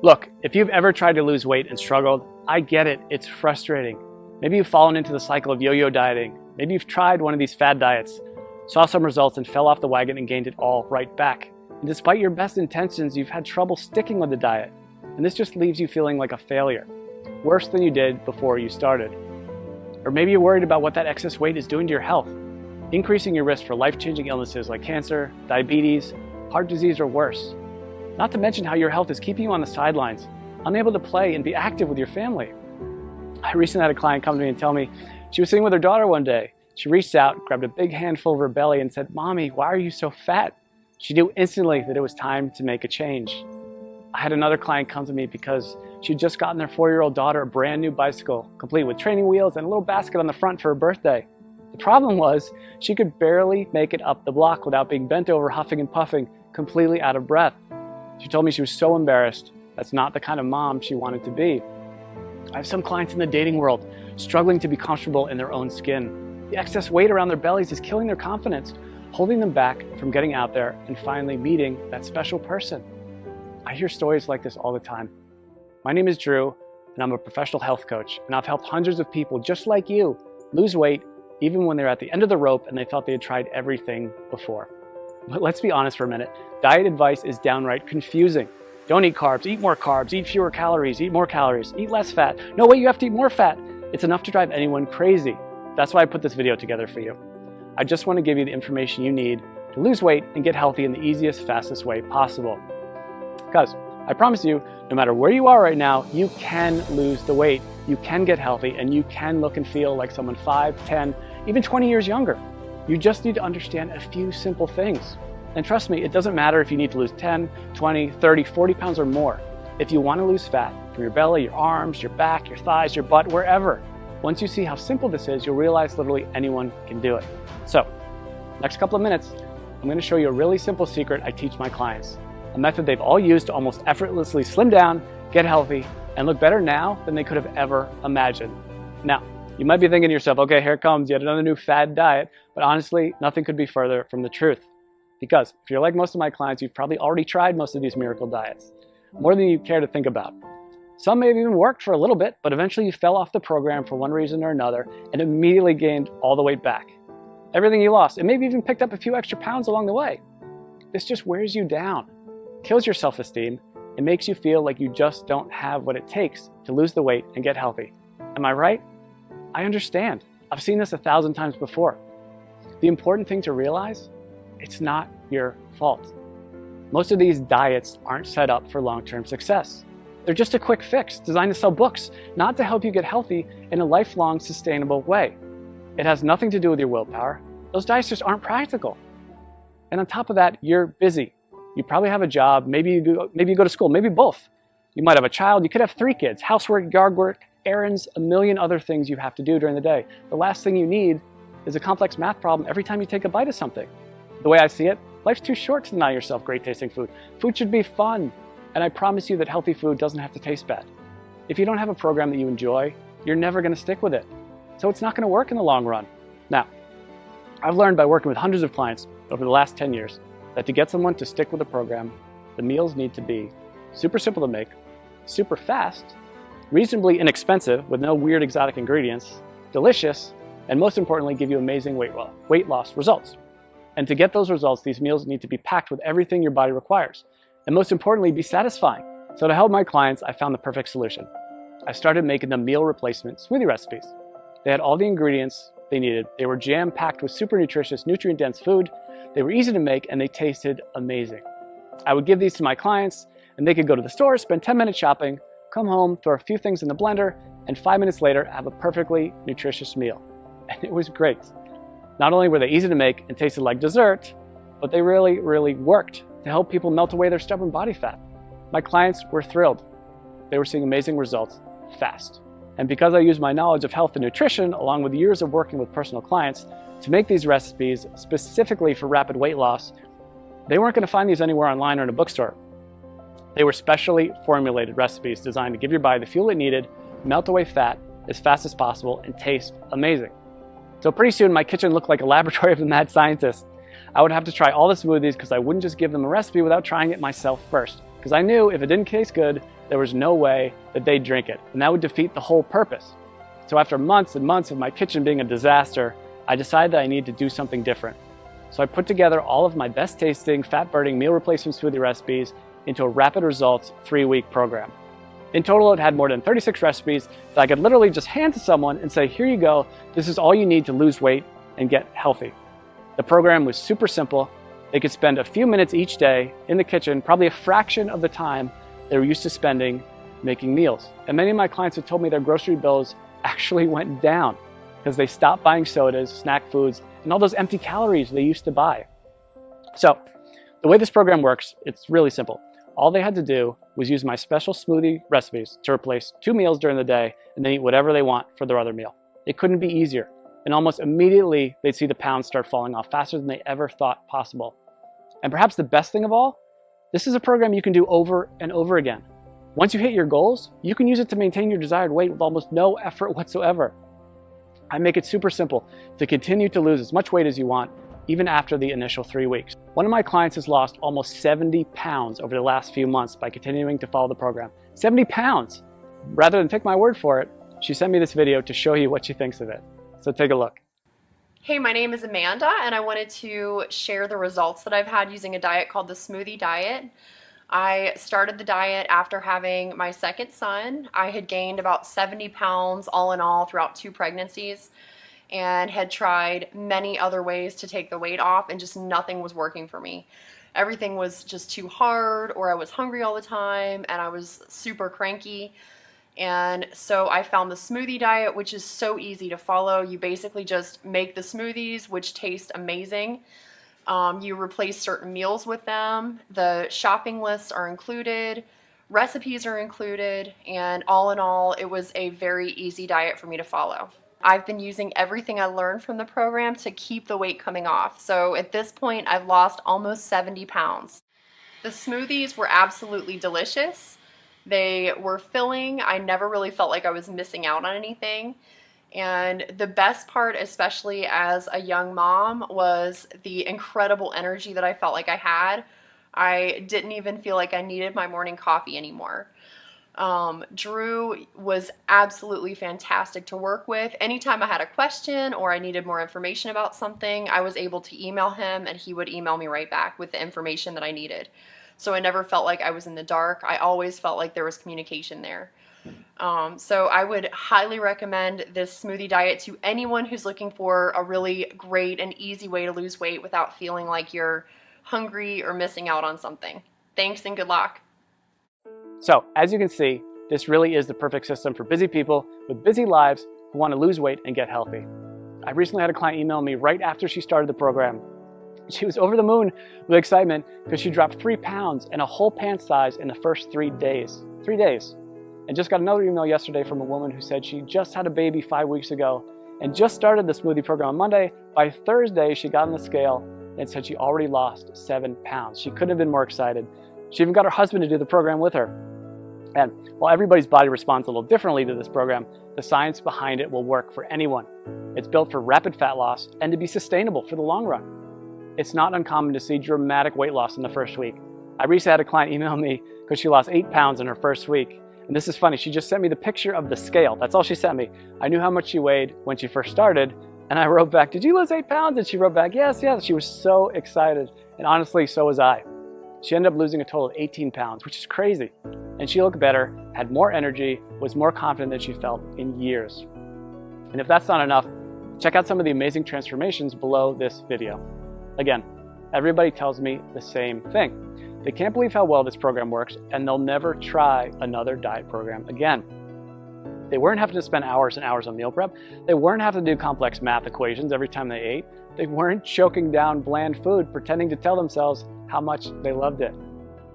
Look, if you've ever tried to lose weight and struggled, I get it, it's frustrating. Maybe you've fallen into the cycle of yo-yo dieting. Maybe you've tried one of these fad diets, saw some results and fell off the wagon and gained it all right back. And despite your best intentions, you've had trouble sticking with the diet. And this just leaves you feeling like a failure, worse than you did before you started. Or maybe you're worried about what that excess weight is doing to your health, increasing your risk for life-changing illnesses like cancer, diabetes, heart disease, or worse. Not to mention how your health is keeping you on the sidelines, unable to play and be active with your family. I recently had a client come to me and tell me she was sitting with her daughter one day. She reached out, grabbed a big handful of her belly and said, "Mommy, why are you so fat?" She knew instantly that it was time to make a change. I had another client come to me because she'd just gotten their 4-year-old daughter a brand new bicycle, complete with training wheels and a little basket on the front for her birthday. The problem was she could barely make it up the block without being bent over, huffing and puffing, completely out of breath. She told me she was so embarrassed. That's not the kind of mom she wanted to be. I have some clients in the dating world struggling to be comfortable in their own skin. The excess weight around their bellies is killing their confidence, holding them back from getting out there and finally meeting that special person. I hear stories like this all the time. My name is Drew, and I'm a professional health coach, and I've helped hundreds of people just like you lose weight even when they're at the end of the rope and they felt they had tried everything before. But let's be honest for a minute. Diet advice is downright confusing. Don't eat carbs, eat more carbs, eat fewer calories, eat more calories, eat less fat. No, wait, you have to eat more fat. It's enough to drive anyone crazy. That's why I put this video together for you. I just want to give you the information you need to lose weight and get healthy in the easiest, fastest way possible. Because I promise you, no matter where you are right now, you can lose the weight, you can get healthy, and you can look and feel like someone 5, 10, even 20 years younger. You just need to understand a few simple things. And trust me, it doesn't matter if you need to lose 10, 20, 30, 40 pounds or more. If you want to lose fat from your belly, your arms, your back, your thighs, your butt, wherever, once you see how simple this is, you'll realize literally anyone can do it. So, next couple of minutes, I'm going to show you a really simple secret I teach my clients. A method they've all used to almost effortlessly slim down, get healthy, and look better now than they could have ever imagined. Now, you might be thinking to yourself, okay, here comes yet another new fad diet, but honestly, nothing could be further from the truth. Because if you're like most of my clients, you've probably already tried most of these miracle diets, more than you care to think about. Some may have even worked for a little bit, but eventually you fell off the program for one reason or another and immediately gained all the weight back. Everything you lost, and maybe even picked up a few extra pounds along the way. This just wears you down, kills your self-esteem, and makes you feel like you just don't have what it takes to lose the weight and get healthy. Am I right? I understand. I've seen this 1,000 times before. The important thing to realize, it's not your fault. Most of these diets aren't set up for long-term success. They're just a quick fix designed to sell books, not to help you get healthy in a lifelong, sustainable way. It has nothing to do with your willpower. Those diets just aren't practical. And on top of that, you're busy. You probably have a job, maybe you go to school, maybe both. You might have a child, you could have 3 kids, housework, yard work, errands, a million other things you have to do during the day. The last thing you need is a complex math problem every time you take a bite of something. The way I see it, life's too short to deny yourself great tasting food. Food should be fun, and I promise you that healthy food doesn't have to taste bad. If you don't have a program that you enjoy, you're never going to stick with it. So it's not going to work in the long run. Now, I've learned by working with hundreds of clients over the last 10 years that to get someone to stick with a program, the meals need to be super simple to make, super fast, reasonably inexpensive with no weird exotic ingredients, delicious, and most importantly, give you amazing weight loss results. And to get those results, these meals need to be packed with everything your body requires. And most importantly, be satisfying. So to help my clients, I found the perfect solution. I started making them meal replacement smoothie recipes. They had all the ingredients they needed. They were jam-packed with super nutritious, nutrient-dense food. They were easy to make, and they tasted amazing. I would give these to my clients, and they could go to the store, spend 10 minutes shopping, come home, throw a few things in the blender, and 5 minutes later, have a perfectly nutritious meal. And it was great. Not only were they easy to make and tasted like dessert, but they really, really worked to help people melt away their stubborn body fat. My clients were thrilled. They were seeing amazing results fast. And because I used my knowledge of health and nutrition, along with years of working with personal clients, to make these recipes specifically for rapid weight loss, they weren't going to find these anywhere online or in a bookstore. They were specially formulated recipes designed to give your body the fuel it needed, melt away fat as fast as possible, and taste amazing. So pretty soon my kitchen looked like a laboratory of a mad scientist. I would have to try all the smoothies because I wouldn't just give them a recipe without trying it myself first. because I knew if it didn't taste good, there was no way that they'd drink it, and that would defeat the whole purpose. So after months and months of my kitchen being a disaster, I decided that I needed to do something different. So I put together all of my best tasting, fat-burning meal replacement smoothie recipes into a rapid results 3-week program. In total, it had more than 36 recipes that I could literally just hand to someone and say, here you go, this is all you need to lose weight and get healthy. The program was super simple. They could spend a few minutes each day in the kitchen, probably a fraction of the time they were used to spending making meals. And many of my clients have told me their grocery bills actually went down because they stopped buying sodas, snack foods, and all those empty calories they used to buy. So the way this program works, it's really simple. All they had to do was use my special smoothie recipes to replace 2 meals during the day and then eat whatever they want for their other meal. It couldn't be easier. And almost immediately, they'd see the pounds start falling off faster than they ever thought possible. And perhaps the best thing of all, this is a program you can do over and over again. Once you hit your goals, you can use it to maintain your desired weight with almost no effort whatsoever. I make it super simple to continue to lose as much weight as you want, even after the initial 3 weeks. One of my clients has lost almost 70 pounds over the last few months by continuing to follow the program. 70 pounds! Rather than take my word for it, she sent me this video to show you what she thinks of it. So take a look. Hey, my name is Amanda, and I wanted to share the results that I've had using a diet called the Smoothie Diet. I started the diet after having my second son. I had gained about 70 pounds all in all throughout 2 pregnancies and had tried many other ways to take the weight off, and just nothing was working for me. Everything was just too hard, or I was hungry all the time, and I was super cranky. And so I found the Smoothie Diet, which is so easy to follow. You basically just make the smoothies, which taste amazing. You replace certain meals with them. The shopping lists are included. Recipes are included. And all in all, it was a very easy diet for me to follow. I've been using everything I learned from the program to keep the weight coming off. So at this point, I've lost almost 70 pounds. The smoothies were absolutely delicious. They were filling. I never really felt like I was missing out on anything. And the best part, especially as a young mom, was the incredible energy that I felt like I had. I didn't even feel like I needed my morning coffee anymore. Drew was absolutely fantastic to work with. Anytime I had a question or I needed more information about something, I was able to email him and he would email me right back with the information that I needed. So I never felt like I was in the dark. I always felt like there was communication there. So I would highly recommend this smoothie diet to anyone who's looking for a really great and easy way to lose weight without feeling like you're hungry or missing out on something. Thanks and good luck. So as you can see, this really is the perfect system for busy people with busy lives who want to lose weight and get healthy. I recently had a client email me right after she started the program. She was over the moon with excitement because she dropped 3 pounds and a whole pant size in the first 3 days. 3 days. And just got another email yesterday from a woman who said she just had a baby 5 weeks ago and just started the smoothie program on Monday. By Thursday, she got on the scale and said she already lost 7 pounds. She couldn't have been more excited. She even got her husband to do the program with her. And while everybody's body responds a little differently to this program, the science behind it will work for anyone. It's built for rapid fat loss and to be sustainable for the long run. It's not uncommon to see dramatic weight loss in the first week. I recently had a client email me because she lost 8 pounds in her first week. And this is funny, she just sent me the picture of the scale. That's all she sent me. I knew how much she weighed when she first started, and I wrote back, did you lose 8 pounds? And she wrote back, yes, yes. She was so excited. And honestly, so was I. She ended up losing a total of 18 pounds, which is crazy. And she looked better, had more energy, was more confident than she felt in years. And if that's not enough, check out some of the amazing transformations below this video. Again, everybody tells me the same thing. They can't believe how well this program works, and they'll never try another diet program again. They weren't having to spend hours and hours on meal prep. They weren't having to do complex math equations every time they ate. They weren't choking down bland food, pretending to tell themselves how much they loved it.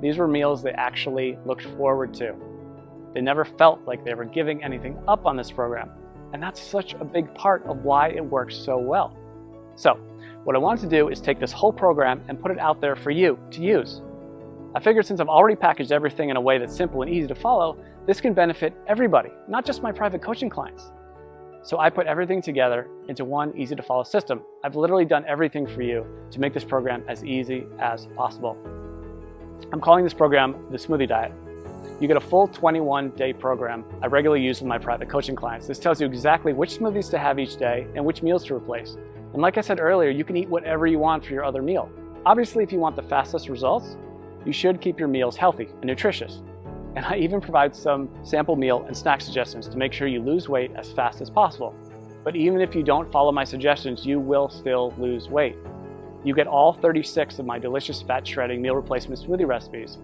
These were meals they actually looked forward to. They never felt like they were giving anything up on this program. And that's such a big part of why it works so well. So, what I wanted to do is take this whole program and put it out there for you to use. I figured since I've already packaged everything in a way that's simple and easy to follow, this can benefit everybody, not just my private coaching clients. So I put everything together into one easy to follow system. I've literally done everything for you to make this program as easy as possible. I'm calling this program the Smoothie Diet. You get a full 21-day program I regularly use with my private coaching clients. This tells you exactly which smoothies to have each day and which meals to replace. And like I said earlier, you can eat whatever you want for your other meal. Obviously, if you want the fastest results, you should keep your meals healthy and nutritious. And I even provide some sample meal and snack suggestions to make sure you lose weight as fast as possible. But even if you don't follow my suggestions, you will still lose weight. You get all 36 of my delicious fat shredding meal replacement smoothie recipes,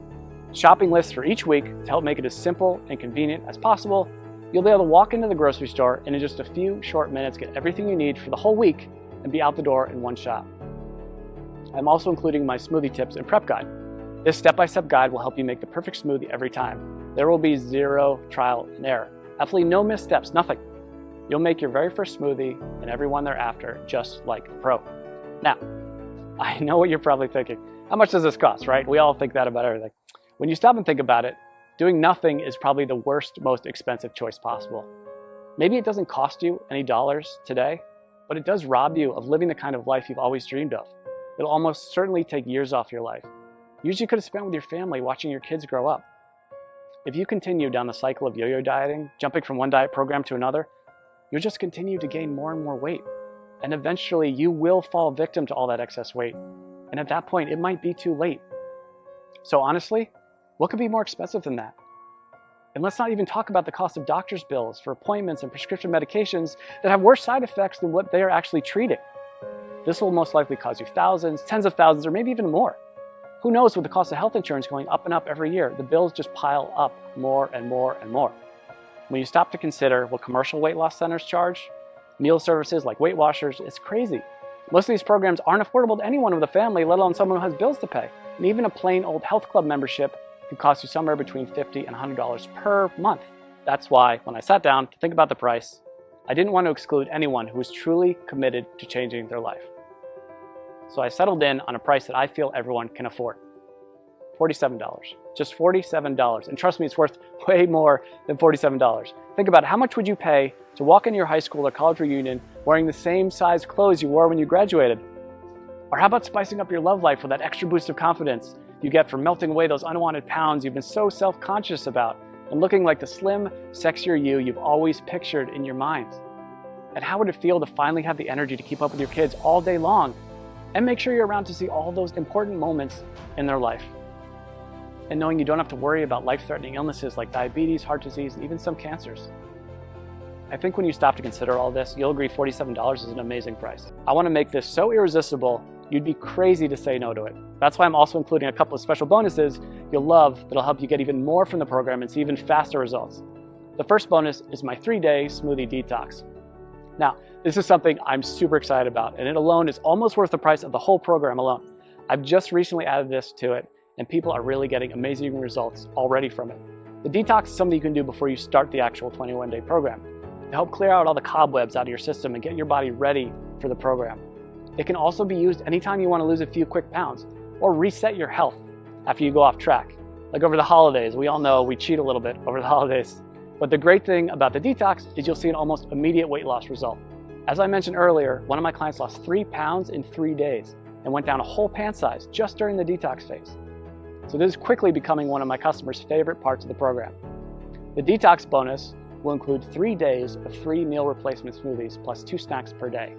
shopping lists for each week to help make it as simple and convenient as possible. You'll be able to walk into the grocery store and in just a few short minutes get everything you need for the whole week and be out the door in one shot. I'm also including my smoothie tips and prep guide. This step-by-step guide will help you make the perfect smoothie every time. There will be zero trial and error. Absolutely no missteps, nothing. You'll make your very first smoothie and every one thereafter just like a pro. Now, I know what you're probably thinking. How much does this cost, right? We all think that about everything. When you stop and think about it, doing nothing is probably the worst, most expensive choice possible. Maybe it doesn't cost you any dollars today, but it does rob you of living the kind of life you've always dreamed of. It'll almost certainly take years off your life. Years you could have spent with your family watching your kids grow up. If you continue down the cycle of yo-yo dieting, jumping from one diet program to another, you'll just continue to gain more and more weight. And eventually you will fall victim to all that excess weight. And at that point, it might be too late. So honestly, what could be more expensive than that? And let's not even talk about the cost of doctor's bills for appointments and prescription medications that have worse side effects than what they are actually treating. This will most likely cost you thousands, tens of thousands, or maybe even more. Who knows, with the cost of health insurance going up and up every year, the bills just pile up more and more and more. When you stop to consider what commercial weight loss centers charge, meal services like Weight Watchers, it's crazy. Most of these programs aren't affordable to anyone with a family, let alone someone who has bills to pay. And even a plain old health club membership can cost you somewhere between $50 and $100 per month. That's why, when I sat down to think about the price, I didn't want to exclude anyone who was truly committed to changing their life. So I settled in on a price that I feel everyone can afford. $47. Just $47. And trust me, it's worth way more than $47. Think about it. How much would you pay to walk into your high school or college reunion wearing the same size clothes you wore when you graduated? Or how about spicing up your love life with that extra boost of confidence you get from melting away those unwanted pounds you've been so self-conscious about and looking like the slim, sexier you you've always pictured in your mind? And how would it feel to finally have the energy to keep up with your kids all day long and make sure you're around to see all those important moments in their life? And knowing you don't have to worry about life-threatening illnesses like diabetes, heart disease, and even some cancers. I think when you stop to consider all this, you'll agree $47 is an amazing price. I want to make this so irresistible, you'd be crazy to say no to it. That's why I'm also including a couple of special bonuses you'll love that'll help you get even more from the program and see even faster results. The first bonus is my 3-day smoothie detox. Now, this is something I'm super excited about, and it alone is almost worth the price of the whole program alone. I've just recently added this to it, and people are really getting amazing results already from it. The detox is something you can do before you start the actual 21-day program to help clear out all the cobwebs out of your system and get your body ready for the program. It can also be used anytime you want to lose a few quick pounds or reset your health after you go off track. Like over the holidays, we all know we cheat a little bit over the holidays. But the great thing about the detox is you'll see an almost immediate weight loss result. As I mentioned earlier, one of my clients lost 3 pounds in 3 days and went down a whole pant size just during the detox phase. So this is quickly becoming one of my customers' favorite parts of the program. The detox bonus will include 3 days of free meal replacement smoothies plus 2 snacks per day.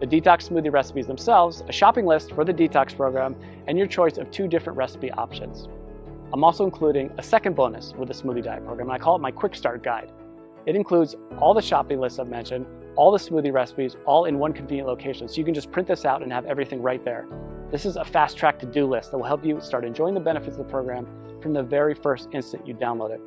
The detox smoothie recipes themselves, a shopping list for the detox program, and your choice of 2 different recipe options. I'm also including a second bonus with the Smoothie Diet program, and I call it my Quick Start Guide. It includes all the shopping lists I've mentioned, all the smoothie recipes, all in one convenient location, so you can just print this out and have everything right there. This is a fast-track to-do list that will help you start enjoying the benefits of the program from the very first instant you download it.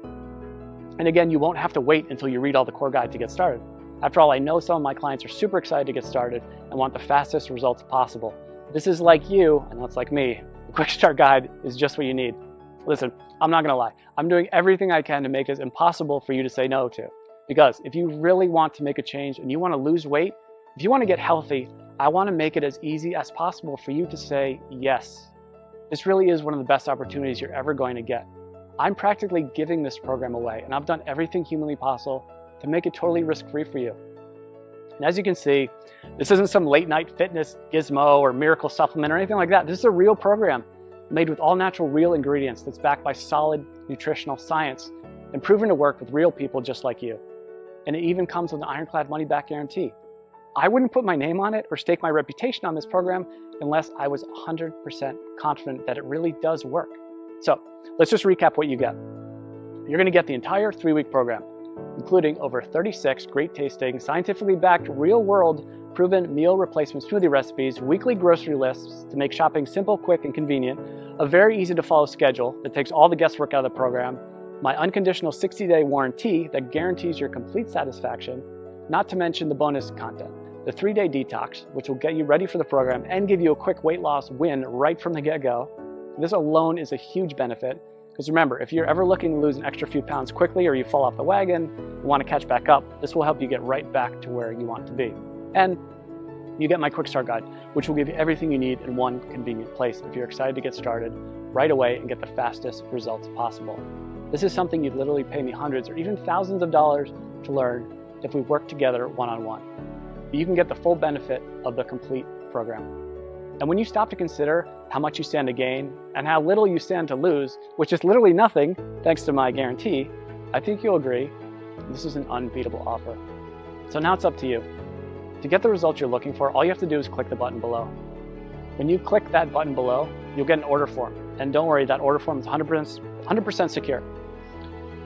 And again, you won't have to wait until you read all the core guide to get started. After all, I know some of my clients are super excited to get started and want the fastest results possible. If this is like you, and that's like me, the Quick Start Guide is just what you need. Listen, I'm not gonna lie. I'm doing everything I can to make this impossible for you to say no to. Because if you really want to make a change and you wanna lose weight, if you wanna get healthy, I wanna make it as easy as possible for you to say yes. This really is one of the best opportunities you're ever going to get. I'm practically giving this program away, and I've done everything humanly possible to make it totally risk-free for you. And as you can see, this isn't some late-night fitness gizmo or miracle supplement or anything like that. This is a real program made with all natural real ingredients that's backed by solid nutritional science and proven to work with real people just like you. And it even comes with an ironclad money-back guarantee. I wouldn't put my name on it or stake my reputation on this program unless I was 100% confident that it really does work. So let's just recap what you get. You're going to get the entire 3-week program, including over 36 great tasting, scientifically backed, real-world proven meal replacement smoothie recipes, weekly grocery lists to make shopping simple, quick, and convenient, a very easy to follow schedule that takes all the guesswork out of the program, my unconditional 60-day warranty that guarantees your complete satisfaction, not to mention the bonus content, the 3-day detox, which will get you ready for the program and give you a quick weight loss win right from the get-go. This alone is a huge benefit, because remember, if you're ever looking to lose an extra few pounds quickly or you fall off the wagon and want to catch back up, this will help you get right back to where you want to be. And you get my quick start guide, which will give you everything you need in one convenient place if you're excited to get started right away and get the fastest results possible. This is something you'd literally pay me hundreds or even thousands of dollars to learn if we work together one-on-one. But you can get the full benefit of the complete program. And when you stop to consider how much you stand to gain and how little you stand to lose, which is literally nothing thanks to my guarantee, I think you'll agree this is an unbeatable offer. So now it's up to you. To get the results you're looking for, all you have to do is click the button below. When you click that button below, you'll get an order form. And don't worry, that order form is 100% secure.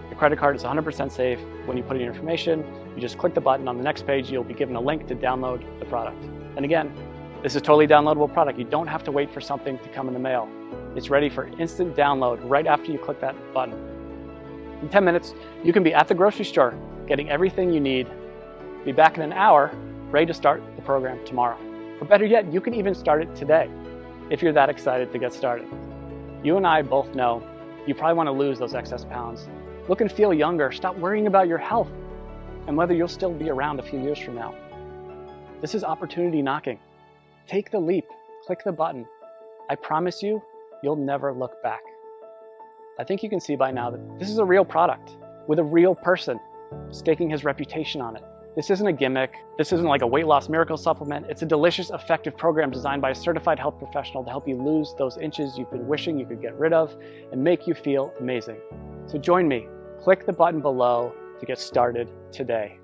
Your credit card is 100% safe. When you put in your information, you just click the button. On the next page, you'll be given a link to download the product. And again, this is a totally downloadable product. You don't have to wait for something to come in the mail. It's ready for instant download right after you click that button. In 10 minutes, you can be at the grocery store, getting everything you need. Be back in an hour, ready to start the program tomorrow. Or better yet, you can even start it today, if you're that excited to get started. You and I both know you probably want to lose those excess pounds. Look and feel younger. Stop worrying about your health and whether you'll still be around a few years from now. This is opportunity knocking. Take the leap, click the button. I promise you, you'll never look back. I think you can see by now that this is a real product with a real person staking his reputation on it. This isn't a gimmick. This isn't like a weight loss miracle supplement. It's a delicious, effective program designed by a certified health professional to help you lose those inches you've been wishing you could get rid of and make you feel amazing. So join me. Click the button below to get started today.